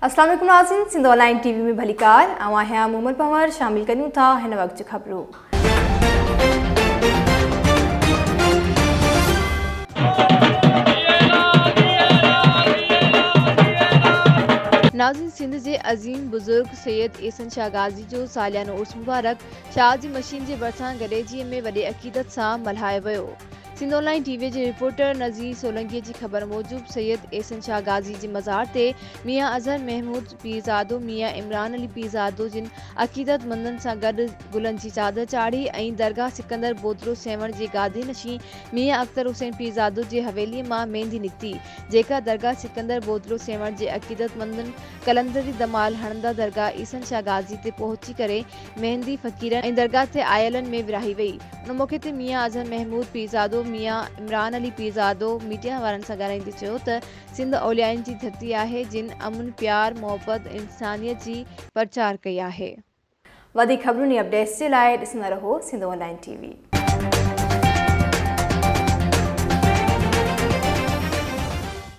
अस्सलाम वालेकुम नाज़रीन, सिंध ऑनलाइन टीवी में भलीकार आवां हैं मोहम्मद पंवर शामिल करूं था हिन वक्त खबरों। नाज़रीन, सिंध के अज़ीम बुजुर्ग सैयद एहसन शाह गाज़ी जो सालियानो उर्स मुबारक शाह जी मशीन के भरिसां गडेजीअ में वॾे अक़ीदत सां मल्हायो वियो। सिंध ऑनलाइन टीवी के रिपोर्टर नज़ीर सोलंकी की खबर मूजिब सैयद एहसन शाह गाज़ी के मज़ार ते मियाँ अज़हर महमूद पीरज़ादो मियाँ इमरान अली पीरज़ादो जिन अक़ीदतमंदन सां गॾु गुलन की चादर चाढ़ी ऐं दरगाह सिकंदर बोतलो सेवण के गादे नशी मियाँ अख्तर हुसैन पीरज़ादो के हवेली मां मेहंदी निकती, जेका दरगाह सिकंदर बोतलो सेवण के अक़ीदतमंदन कलंदरी दमाल हणंदा दरगाह एहसन शाह गाज़ी ते पहुंची करे मेहंदी फ़कीरन ऐं दरगाह ते आयलन में विराही वई। उन मौके ते मियाँ अज़हर महमूद पीरज़ादो मियाँ इमरान अली पीरज़ादो मीडिया वारनि सां ॻाल्हाईंदे चयो त सिंध औलियाइन जी धरती आहे जिन अमन प्यार मोहब्बत इंसानियत जी प्रचार कई आहे। वधीक खबरुनि अपडेट्स जे लाइ ॾिसंदा रहो सिंध ऑनलाइन टीवी।